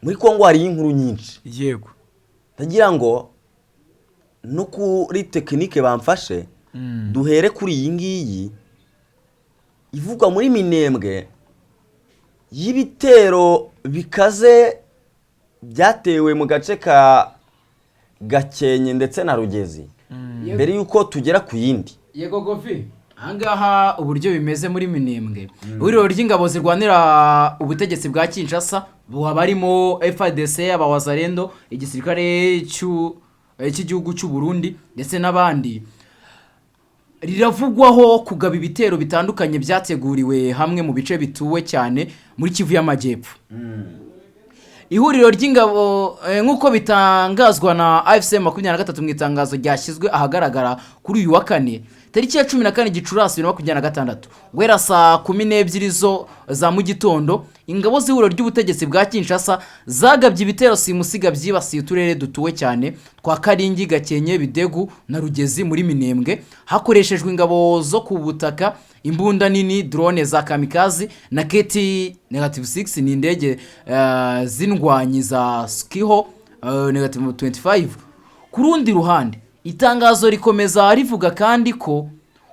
muri Kongo hari inkuru nyinshi yego ndagira ngo no kuri tekinike bamfashe duhere kuri iyi ngiyi ivugwa muri Minembwe y'ibitero bikaze byatewe mu gace ka Gakenke ndetse na Rugezi mbere yuko tugera ku yindi. Yego Gofi, ahangaha uburyo bimeze muri Minembwe ihuriro ry'ingabo zirwanira ubutegetsi bwa Kinshasa buba barimo FARDC, abawazarendo, igisirikare cy'igihugu cy'u Burundi ndetse n'abandi, riravugwaho kugaba ibitero bitandukanye byateguriwe hamwe mu bice bituwe cyane muri Kivu y'Amajyepfo. Ihuriro ry'ingabo nk'uko bitangazwa na AFC 23 mu itangazo ryashyizwe ahagaragara kuri uyu wa kane tariki ya 14 Gicurasi 2026 guhera saa 12 za mu gitondo, ingabo z'ihuriro ry'ubutegetsi bwa Kinshasa zagabye ibitero simusiga byibasiye uturere dutuwe cyane twa Karingi, Gakenke, Bidegu na Rugezi muri Minembwe hakoreshejwe ingabo zo ku butaka, imbunda nini, drone za kamikazi na KT-6 ni indege zindwanyi za Skiho -25. Ku rundi ruhande itangazo rikomeza rivuga kandi ko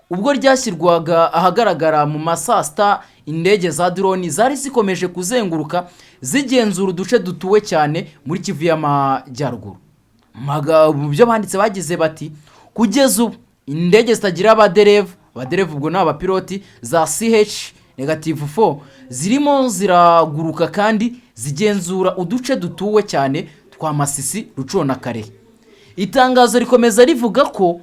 ubwo ryashyirwaga ahagaragara mu masasta indege za drone zari zikomeje kuzenguruka zigenzura uduce dutuwe cyane muri Kivu y'Amajyaruguru. Byo banditse bagize bati kugeza ubu indege zitagira abaderevu ubwo ni abapiloti za CH-4 zirimo ziraguruka kandi zigenzura uduce dutuwe cyane twa Masisi, Rucuro na Karehe. Itangazo rikomeza rivuga ko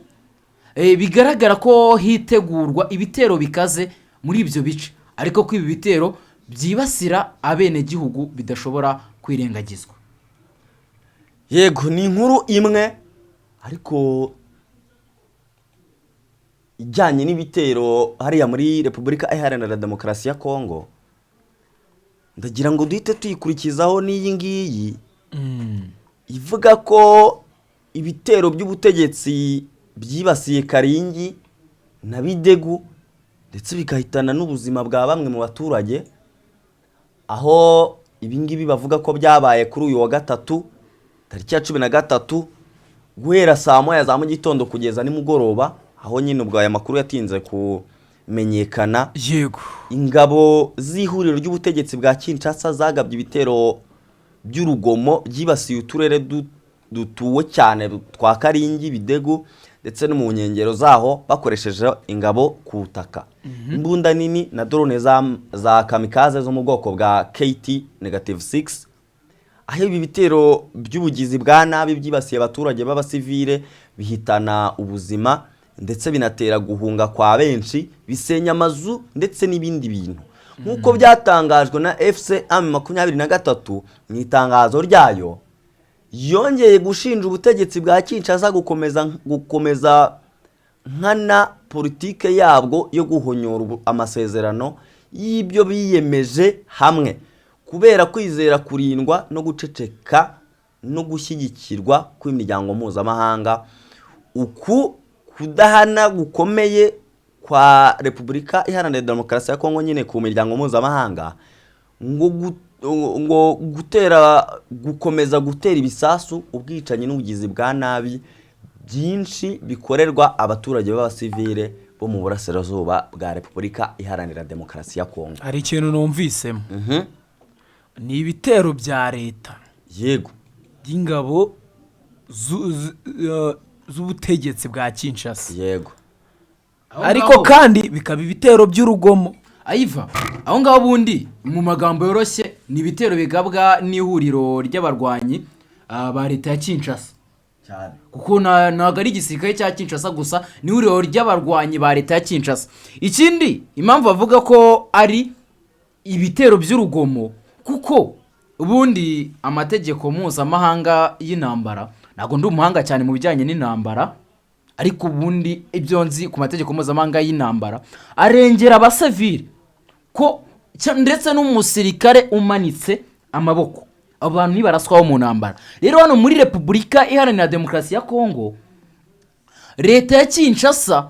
bigaragara ko hitegurwa ibitero bikaze muri ibyo bice, ariko ko ibi bitero byibasira abene gihugu bidashobora kwirengagizwa. Yego ni inkuru imwe ariko ijyanye n'ibitero hariya muri Repubulika Iharanira Demokarasi ya Kongo, ndagira ngo duhite tuyikurikizaho n'iyi ngiyi ivuga ko ibitero by'ubutegetsi byibasiye Karingi na Bidegu ndetse bigahitana n'ubuzima bwa bamwe mu baturage, aho ibingibi bavuga ko byabaye kuri uyu wa gatatu tariki ya 13 guhera saa 1 za mu gitondo kugeza nimugoroba, aho nyine ubwo aya makuru yatinze kumenyekana. Yego, ingabo z'ihuriro ry'ubutegetsi bwa Kinshasa zagabye ibitero by'urugomo byibasiye uturere dutuwe cyane twa Karingi, Bidegu ndetse no mu nkengero zaho bakoresheje ingabo ku butaka, imbunda nini na drone za kamikaze zo mu bwoko bwa KT-6. aho ibi bitero by'ubugizi bwa nabi byibasiye abaturage b'abasivile bihitana ubuzima ndetse binatera guhunga kwa benshi, bisenya amazu ndetse n'ibindi bintu nk'uko byatangajwe na FCM 23 mu itangazo ryayo. Yongeye gushinja ubutegetsi bwa Kinshasa gukomeza nkana politike yabwo yo guhonyora amasezerano y'ibyo biyemeje hamwe, kubera kwizera kurindwa no guceceka no gushyigikirwa kw'imiryango mpuzamahanga. Uku kudahana gukomeye kwa Repubulika Iharanira Demokarasi ya Kongo nyine ku miryango mpuzamahanga ngo gukomeza gutera ibisasu, ubwicanyi n'ubugizi bwa nabi byinshi bikorerwa abaturage b'abasivile bo mu burasirazuba bwa Repubulika Iharanira Demokarasi ya Kongo. hari ikintu numvisemo ni ibitero bya leta, yego, by'ingabo z'ubutegetsi bwa Kinshasa, yego, ariko kandi bikaba ibitero by'urugomo. Aiva, aho ngaho bundi mu magambo yoroshye ni ibitero bigabwa n'ihuriro ry'abarwanyi ba leta ya Kinshasa cyane, kuko ntago ari igisirikare cya Kinshasa gusa, ni ihuriro ry'abarwanyi ba leta ya Kinshasa. Ikindi impamvu bavuga ko ari ibitero by'urugomo kuko ubundi amategeko mpuzamahanga y'intambara, ntago ndi umuhanga cyane mu bijyanye n'intambara, ariko ubundi ibyo nzi ku mategeko mpuzamahanga y'intambara arengera abasivile ko ndetse n'umusirikare umanitse amaboko abantu nibaraswaho mu ntambara. Rero hano muri Repubulika Iharanira Demokarasi ya Kongo, leta ya Kinshasa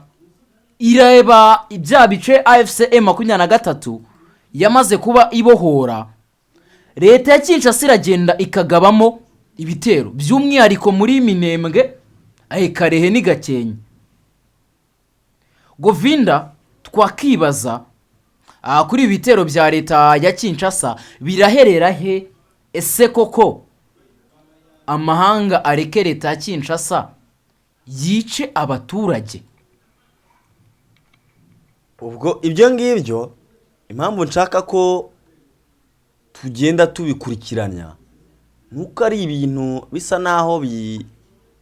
ireba ibya bice AFC 23 yamaze kuba ibohora. leta ya Kinshasa iragenda ikagabamo ibitero by'umwihariko muri Minembwe, Karehe ni Gakenke. Govinda, twakibaza kuri ibi bitero bya leta ya Kinshasa biraherera he? Ese koko amahanga areke leta ya Kinshasa yice abaturage? ubwo ibyo ngibyo impamvu nshaka ko tugenda tubikurikiranya nuko ari ibintu bisa naho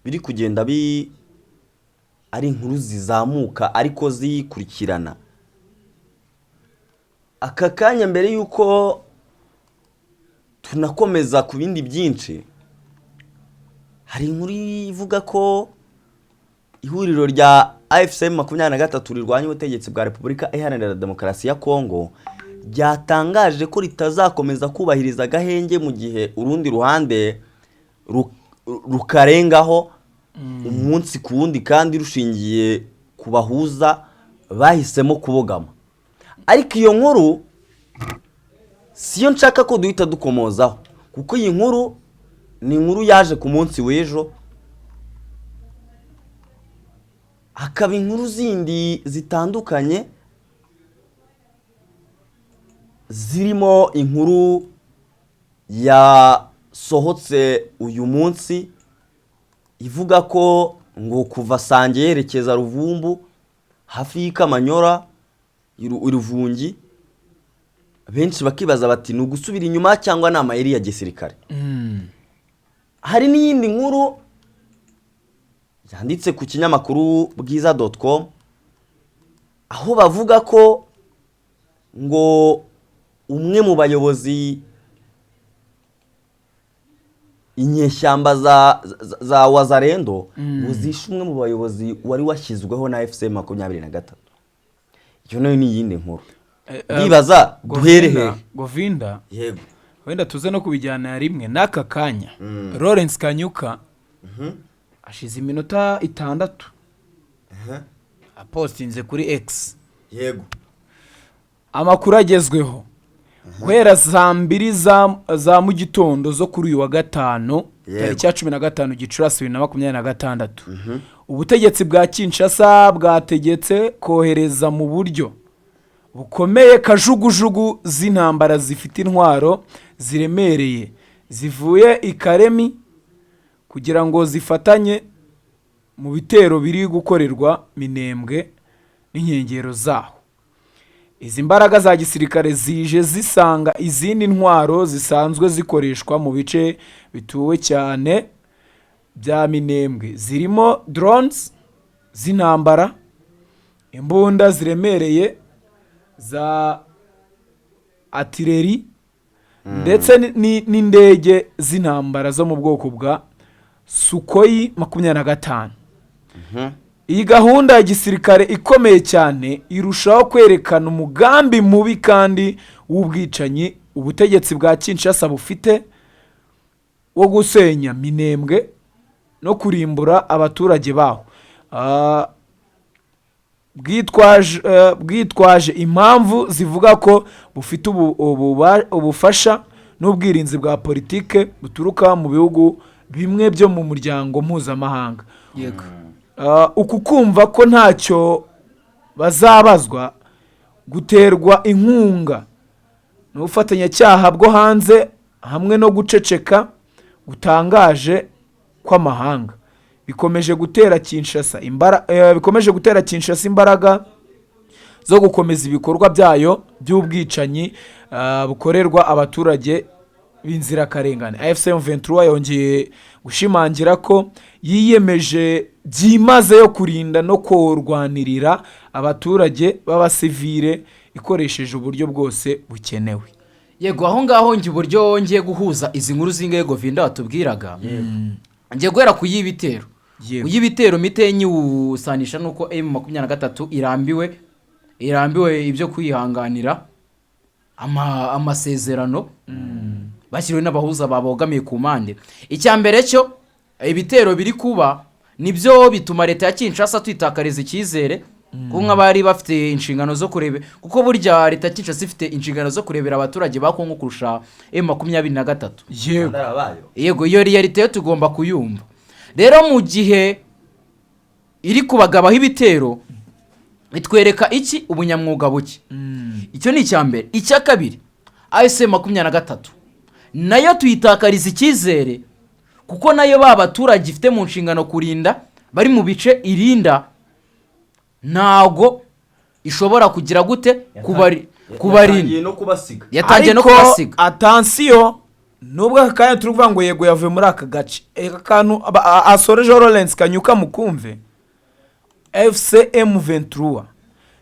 biri kugenda ari inkuru zizamuka ariko zikurikirana. Aka kanya mbere yuko tunakomeza ku bindi byinshi, hari inkuru ivuga ko ihuriro rya AFCM 23 rirwanya ubutegetsi bwa Repubulika Iharanira Demokarasi ya Kongo ryatangaje ko ritazakomeza kubahiriza agahenge mu gihe urundi ruhande rukarengaho umunsi ku wundi kandi rushingiye ku bahuza bahisemo kubogama. Ariko iyo nkuru siyo nshaka ko duhita dukomozaho, kuko iyi nkuru ni inkuru yaje ku munsi w'ejo. Hakaba inkuru zindi zitandukanye zirimo inkuru yasohotse uyu munsi ivuga ko ngo kuva Sange yerekeza Ruvumbu hafi y'Ikamanyora Iruvungi, benshi bakibaza bati ni ugusubira inyuma cyangwa ni amayeri ya gisirikare. Hari n'iyindi nkuru yanditse ku kinyamakuru bwiza.com aho bavuga ko ngo umwe mu bayobozi inyeshyamba za Wazalendo uzishe umwe mu bayobozi wari washyizweho na FCM 23. Iyo nayo ni yindi nkuru. Nibaza duherehe Govinda, yego wenda tuze no kubijyana rimwe n'aka kanya. Lawrence Kanyuka ashize iminota 6 apostinze kuri X. Yego. Amakuru agezweho guhera saa 2 za mu gitondo zo kuri uyu wa gatano tariki ya 15 Gicurasi 2026, ubutegetsi bwa Kinshasa bwategetse kohereza mu buryo bukomeye kajugujugu z'intambara zifite intwaro ziremereye zivuye i Karemi kugira ngo zifatanye mu bitero biri gukorerwa Minembwe n'inkengero zaho. Izi mbaraga za gisirikare zije zisanga izindi ntwaro zisanzwe zikoreshwa mu bice bituwe cyane bya Minembwe, zirimo drones z'intambara, imbunda ziremereye za artillery ndetse n'indege z'intambara zo mu bwoko bwa Sukhoi 25. Iyi gahunda ya gisirikare ikomeye cyane irushaho kwerekana umugambi mubi kandi w'ubwicanyi ubutegetsi bwa Kinshasa bufite wo gusenya Minembwe no kurimbura abaturage baho. Bwitwaje impamvu zivuga ko bufite ubufasha n'ubwirinzi bwa politike buturuka mu bihugu bimwe byo mu muryango mpuzamahanga. Yego. Uku kumva ko ntacyo bazabazwa guterwa inkunga n'ubufatanyacyaha bwo hanze hamwe no guceceka gutangaje kw'amahanga bikomeje gutera Kinshasa imbaraga zo gukomeza ibikorwa byayo by'ubwicanyi bukorerwa abaturage b'inzirakarengane. AFCM 23 yongeye gushimangira ko yiyemeje byimaze yo kurinda no kurwanirira abaturage b'abasivile ikoresheje uburyo bwose bukenewe. Yego, aho ngaho ngi uburyo ngiye guhuza izi nkuru zingaye Govinda watubwiraga. Ngiye guhera ku y'ibitero. Uyibitero mitenyi usanisha nuko M23 irambiwe ibyo kwihanganira amasezerano bashyiriwe n'abahuza babogamiye ku mande. Icyambere cyo ibitero biri kuba nibyo bituma leta ya Kinshasa twitakariza icyizere kuko nk'abari bafite inshingano zo kureba, kuko burya leta Kinshasa ifite inshingano zo kurebera abaturage ba Kongo kurusha M23. yego yego iyo realite yo tugomba kuyumva. Rero mu gihe iri kubagabaho ibitero bitwereka iki ubunyamwuga buke. Icyo ni icya mbere. Icya kabiri, M23 nayo tuyitakariza icyizere kuko nayo ba baturage ifite mu nshingano kurinda bari mu bice irinda, ntago ishobora kugira gute kubarinda, yatangiye no kubasiga. Atansiyo, nubwo aka kanya turi kuvuga ngo yego yavuye muri aka gace, aka kantu asoreje Lawrence Kanyuka mukumve, FCM23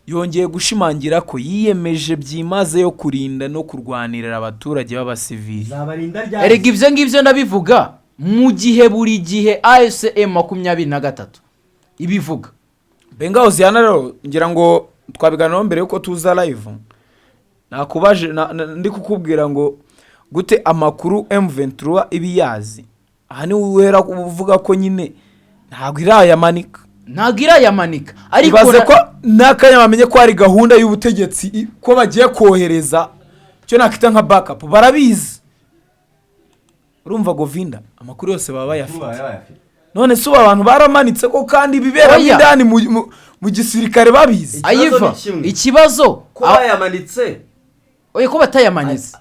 yongeye gushimangira ko yiyemeje byimaze yo kurinda no kurwanirira abaturage b'abasivili. Erega ibyo ngibyo ndabivuga mu gihe buri gihe M23 ibivuga. Benga Oziana rero ngira ngo twabiganiraho mbere yuko tuza live, nakubaje ndi kukubwira ngo gute amakuru M23 ibiyazi, aha ni wera kuvuga ko nyine ntabwo irayamanika, ariko ibaze ko nakanya bamenye ko hari gahunda y'ubutegetsi ko bagiye kohereza cyo nakita nka backup, barabizi. Urumva Govinda amakuru yose baba bayafite, none suba abantu baramanitse ko kandi bibera indani mu gisirikare babizi. Ayiva ikibazo ko bayamanitse, oye ko batayamanitse,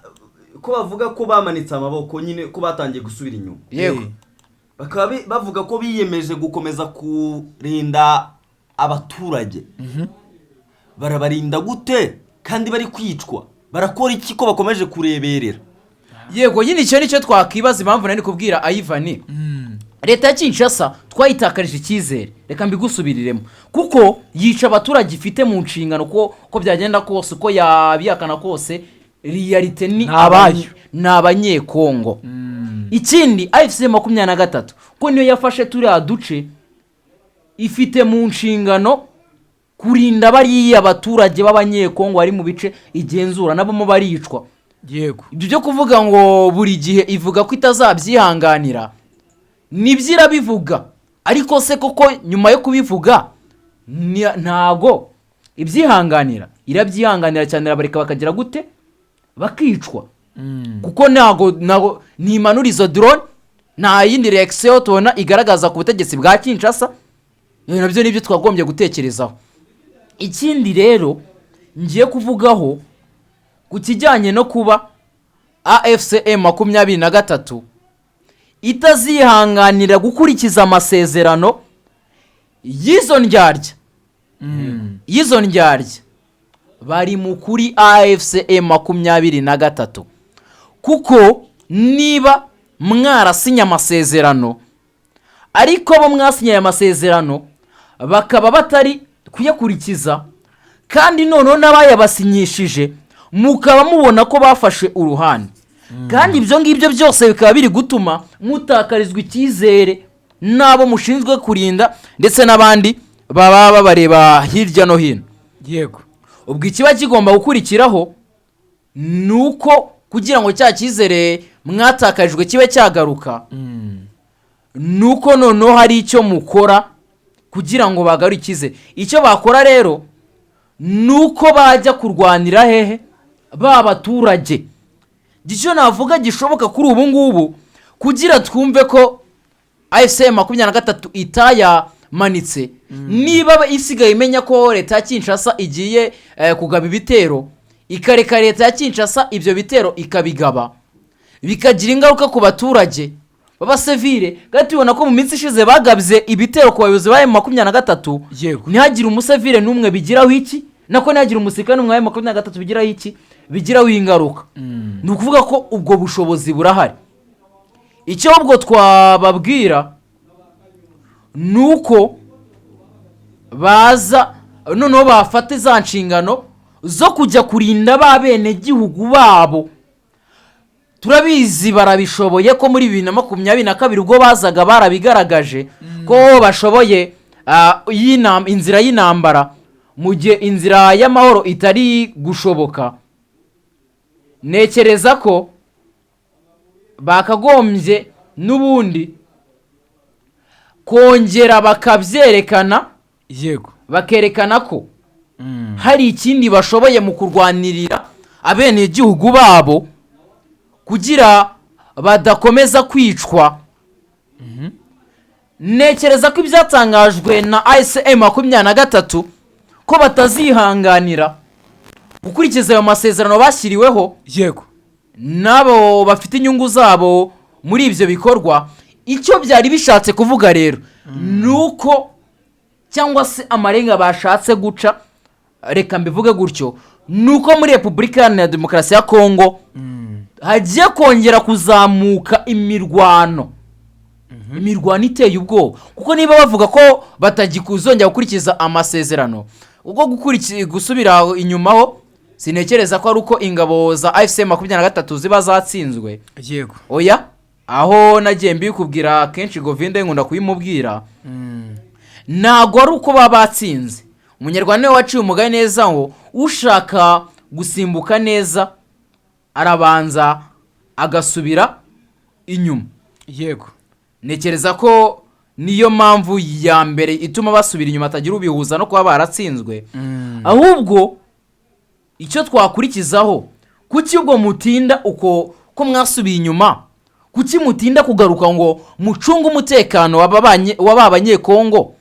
ko bavuga ko bamanitse amaboko nyine ko batangiye gusubira inyuma. Yego bakaba bavuga ko biyemeje gukomeza kurinda abaturage. Barabarinda gute kandi bari kwicwa? Barakora iki ko bakomeje kureberera? Yego nyine icyo nicyo twakwibaza impamvu nari kubwira Ayivani. Leta ya Kinshasa twayitakarije icyizere, reka mbigusubiriremo, kuko yica abaturage ifite mu nshingano ko byagenda kose, uko yabiyakana kose, realite ni abanyekongo. Ikindi FCM23 ko niyo yafashe turiya duce, ifite mu nshingano kurinda bariya abaturage b'abanyekongo bari mu bice igenzura, nabo mo baricwa. Yego ibyo byo kuvuga ngo buri gihe ivuga ko itazabyihanganira nibyo irabivuga, ariko se koko nyuma yo kubivuga ntago ibyihanganira, irabyihanganira cyane, irabareka bakagira gute bakicwa. Kuko ntago ntimanura izo drone, nta yindi reaction tubona igaragaza ku butegetsi bwa Kinshasa. Nabyo nibyo twagombye gutekerezaho. Ikindi rero ngiye kuvugaho ku kijyanye no kuba AFCM23 itazihanganira gukurikiza amasezerano y'izo ndyarya bari mu kuri AFCM23, kuko niba mwarasinye amasezerano ariko bo mwasinye amasezerano bakaba batari kuyakurikiza, kandi noneho n'abayabasinyishije mukaba mubona ko bafashe uruhande, kandi ibyo ngibyo byose bikaba biri gutuma mutakarizwa icyizere n'abo mushinzwe kurinda ndetse n'abandi baba babareba hirya no hino. Yego ubwo ikiba kigomba gukurikiraho nuko kugira ngo cya cyizere mwatakarijwe kibe cyagaruka, nuko noneho hari icyo mukora kugira ngo bagarure icyizere. Icyo bakora rero nuko bajya kurwanira hehe ba baturage. Icyo navuga gishoboka kuri ubu ngubu kugira twumve ko AFCM23 itayamanitse, niba isigaye imenya ko leta ya Kinshasa igiye kugaba ibitero, ikareka leta ya Kinshasa ibyo bitero ikabigaba, bikagira ingaruka ku baturage b'abasivile. Kandi tubona ko mu minsi ishize bagabye ibitero ku bayobozi ba M23, ntihagire umusivile n'umwe bigiraho iki, nako ntihagire umusirikare n'umwe wa M23 bigiraho iki, bigiraho ingaruka. Ni ukuvuga ko ubwo bushobozi burahari. Icyo ubwo twababwira nuko baza noneho bafate za nshingano zo kujya kurinda ba bene gihugu babo. Turabizi barabishoboye ko muri 2022 ubwo bazaga barabigaragaje ko bashoboye inzira y'intambara mu gihe inzira y'amahoro itari gushoboka. Nekereza ko bakagombye n'ubundi kongera bakabyerekana, yego bakerekana ko hari ikindi bashoboye mu kurwanirira abenegihugu babo kugira badakomeza kwicwa. Ntekereza ko ibyatangajwe na AFC M23 ko batazihanganira gukurikiza ayo masezerano bashyiriweho yego nabo bafite inyungu zabo muri ibyo bikorwa. Icyo byari bishatse kuvuga rero nuko cyangwa se amarenga bashatse guca, reka mbivuge gutyo, nuko muri Repubulika Iharanira Demokarasi ya Kongo hagiye kongera kuzamuka imirwano iteye ubwoba, kuko niba bavuga ko batagikuzongera gukurikiza amasezerano, ubwo gusubira inyumaho sinekereza ko ari uko ingabo za AFC M23 ziba zatsinzwe. yego Oya, aho nagiye mbikubwira kenshi Govinda nkunda kuyimubwira, ntago ari uko baba batsinze. Umunyarwanda we waciye umugani neza ngo ushaka gusimbuka neza arabanza agasubira inyuma. yego Nekereza ko niyo mpamvu ya mbere ituma basubira inyuma atagira ubihuza no kuba baratsinzwe. Ahubwo icyo twakurikizaho, kuki ubwo mutinda uko ko mwasubiye inyuma, kuki mutinda kugaruka ngo mucunge umutekano w'abanyekongo,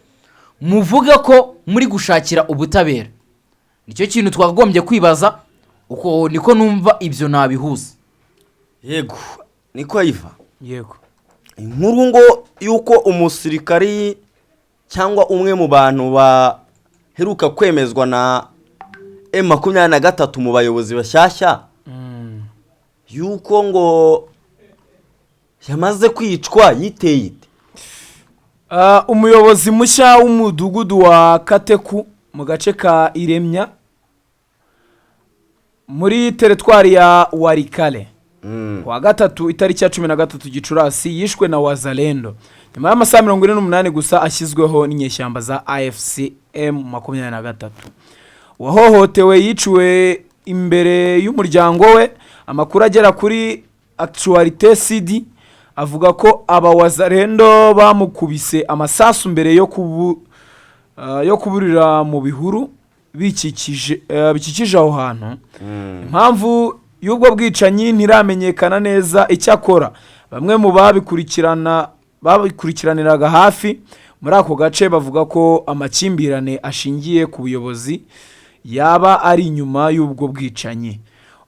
muvuge ko muri gushakira ubutabera? Nicyo kintu twakagombye kwibaza, uko niko numva ibyo nabihuza. yego niko yiva. yego inkuru ngo yuko umusirikari cyangwa umwe mu bantu baheruka kwemezwa na M23 mu bayobozi bashyashya yuko ngo yamaze kwicwa yiteye ite. umuyobozi mushya w'umudugudu wa Kateku mu gace ka Iremya muri teritwari ya Warikale wa gatatu itariki ya 13 Gicurasi yishwe na Wazalendo nyuma y'amasaha 48 gusa ashyizweho n'inyeshyamba za AFC M23. Wahohotewe yiciwe imbere y'umuryango we. Amakuru agera kuri Actualité CD avuga ko aba Wazalendo bamukubise amasasu mbere yo kuburira mu bihuru bikikije aho hantu. Impamvu y'ubwo bwicanyi ntiramenyekana neza. Icyakora bamwe mu babikurikiraniraga hafi muri ako gace bavuga ko amakimbirane ashingiye ku buyobozi yaba ari inyuma y'ubwo bwicanyi.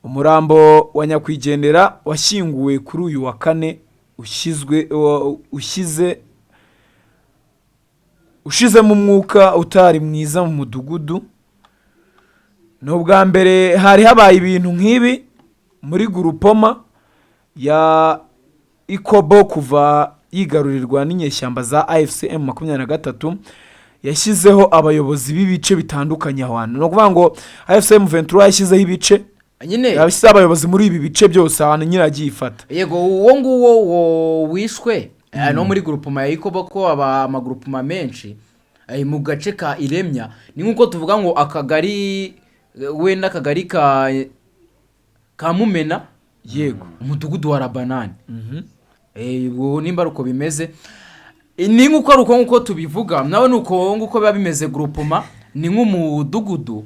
Umurambo wa nyakwigendera washyinguwe kuri uyu wa kane ushize mu mwuka utari mwiza mu mudugudu. N'ubwa mbere hari habaye ibintu nk'ibi muri Gurupoma ya Ikobo kuva yigarurirwa n'inyeshyamba za AFC M23 yashyizeho abayobozi b'ibice bitandukanye ahantu. No kuvuga ngo AFC M23 yashyizeho ibice nyine, yabise abayobozi muri ibi bice byose ahantu nyine agiye ifata. Yego uwo nguwo wishwe no muri Gurupoma ya Ikobo ko amagurupoma menshi mu gace ka Iremya. Ni nkuko tuvuga ngo akagari wenda akagari ka Mumena, yego umudugudu wa Rabanani. Ubwo nimba uko bimeze, ni nkuko ari uko tubivuga nawe nuko nguko biba bimeze. Gurupoma ni nk'umudugudu.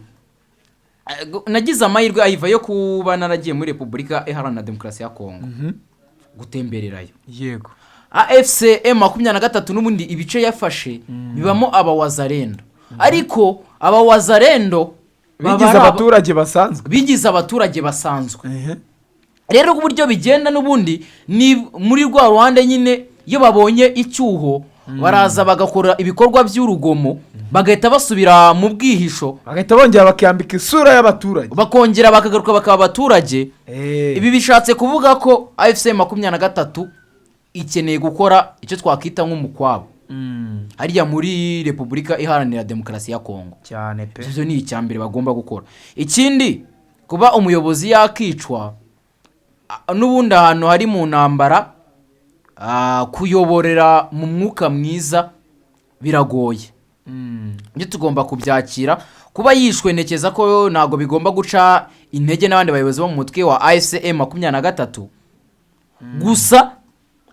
Nagize amahirwe ayiva yo kuba naragiye muri Repubulika Iharanira Demokarasi ya Kongo gutembererayo. yego AFC M23 n'ubundi ibice yafashe bibamo aba Wazalendo, ariko aba Wazalendo bigize abaturage basanzwe. Rero uburyo bigenda n'ubundi ni muri rwa Rwanda nyine, iyo babonye icyuho baraza bagakora ibikorwa by'urugomo, bagahita basubira mu bwihisho, bagahita bongera bakambika isura y'abaturage, bakongera bakagaruka bakaba abaturage. Ibi bishatse kuvuga ko AFC M23 ikeneye gukora icyo twakita nk'umukwabo hariya muri Repubulika Iharanira Demokarasi ya Kongo cyane pe. Ibyo ni icyambere bagomba gukora. Ikindi, kuba umuyobozi yakicwa n'ubundi ahantu hari mu ntambara, kuyoborera mu mwuka mwiza biragoye. Ibyo tugomba kubyakira. Kuba yishwe nekeza ko ntago bigomba guca intege n'abandi bayobozi bo mu mutwe wa AFC M23. Gusa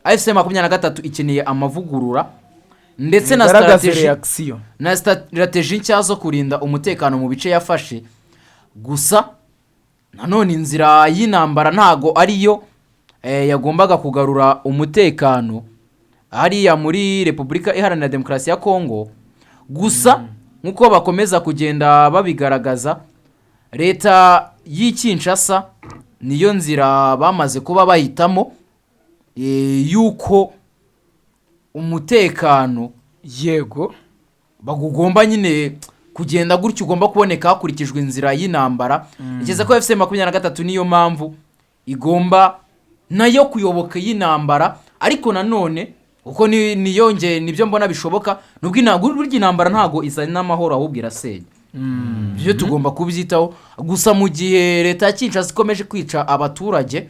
AFC M23 ikeneye amavugurura ndetse na Bigaragaze strategy reaction. na strategy nshya zo kurinda umutekano mu bice yafashe. Gusa nanone inzira y'intambara ntago ariyo yagombaga kugarura umutekano hariya muri Repubulika Iharanira Demokarasi ya Kongo. Gusa nk'uko bakomeza kugenda babigaragaza, leta y'i Kinshasa niyo nzira bamaze kuba bahitamo yuko umutekano yego bagugomba nyine kugenda gutyo, ugomba kuboneka hakurikijwe inzira y'intambara. Ikeza ko FC23 niyo mpamvu igomba nayo kuyoboka y'intambara, ariko nanone uko nibyo mbona bishoboka, nubwo burya intambara ntago izana n'amahoro ahubwo irasenya. Ibyo tugomba kubyitaho. Gusa mu gihe leta ya Kinshasa ikomeje kwica abaturage,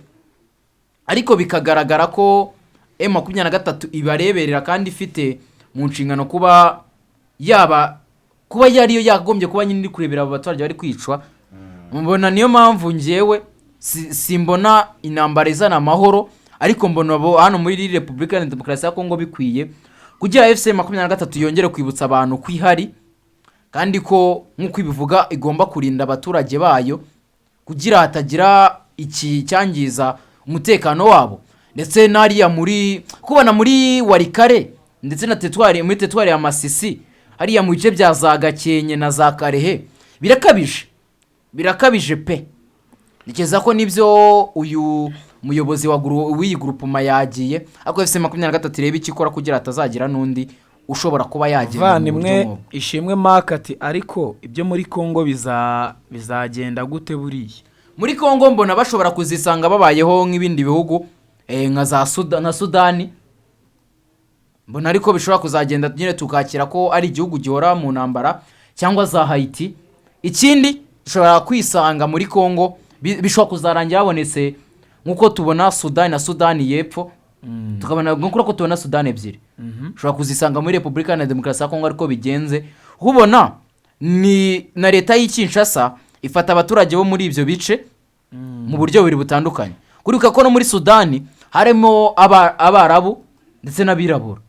ariko bikagaragara ko M23 ibareberera kandi ifite mu nshingano kuba yariyo yagombye kuba nyine kurebera abo baturage bari kwicwa. Mbona niyo mpamvu ngewe simbona intambara izana amahoro, ariko mbona hano muri Repubulika ya Demokarasi ya Kongo bikwiye kugira FC23 yongere kwibutsa abantu kwihari, kandi ko nk'uko ibivuga igomba kurinda abaturage bayo kugira hatagira iki cyangiza umutekano wabo. Ndetse nariya kubona muri Warikare ndetse na muri Tetwari ya Masisi hariya mu bice bya za Gakenke na za Karehe birakabije pe. Nikeza ko nibyo uyu muyobozi w'iyi groupement yagiye, ariko FC23 ireba ikikora kugira atazagira n'undi ushobora kuba yagira. Vanimwe ishimwe market, ariko ibyo muri Kongo bizagenda gute buriya? Muri Kongo mbona bashobora kuzisanga babayeho nk'ibindi bihugu nka za Sudani. Mbona ariko bishobora kuzagenda nyine tukakira ko ari igihugu gihora mu ntambara, cyangwa za Haiti. Ikindi dushobora kwisanga muri Kongo bishobora kuzarangira habonetse nkuko tubona Sudani na Sudani y'Epfo, tukabona nkuko tubona Sudani ebyiri. Dushobora kuzisanga muri Repubulika ya Demokarasi ya Kongo ariko bigenze. Ubona ni na leta y'i Kinshasa ifata abaturage bo muri ibyo bice mu buryo buri butandukanye. Kurika ko no muri Sudani harimo abarabu ndetse n'abirabura.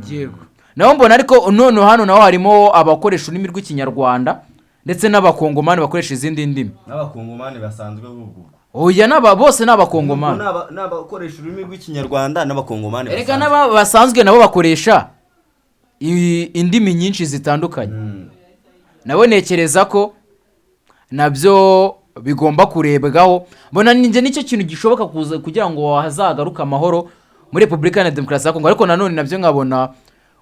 Yego. Naho mbona ariko none hano naho harimo abakoresha ururimi rw'ikinyarwanda ndetse n'abakongomani bakoresha izindi ndimi. N'abakongomani basanzwe b'ubwo. Oya bose n'abakongomani. N'abakoresha ururimi rw'ikinyarwanda n'abakongomani. Erega basanzwe nabo bakoresha indimi nyinshi zitandukanye. Nabo nekereza ko nabyo bigomba kurebwaho. Mbona ninje nicyo kintu gishoboka kugira ngo hazagaruka amahoro muri Repubulika ya Demokarasi ya Kongo. Ariko nanone nabyo nkabona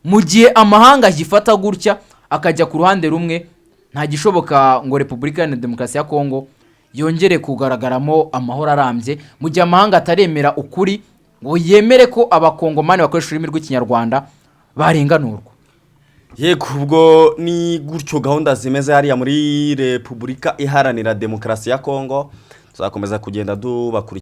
mu gihe amahanga gifata gutya akajya ku ruhande rumwe, nta gishoboka ngo Repubulika ya Demokarasi ya Kongo yongere kugaragaramo amahoro arambye, mu gihe amahanga ataremera ukuri ngo yemere ko abakongomani bakoresha ururimi rw'ikinyarwanda barenganurwa. Yego, ubwo ni gutyo gahunda zimeze hariya muri Repubulika Iharanira Demokarasi ya Kongo. Tuzakomeza kugenda dubakurikira.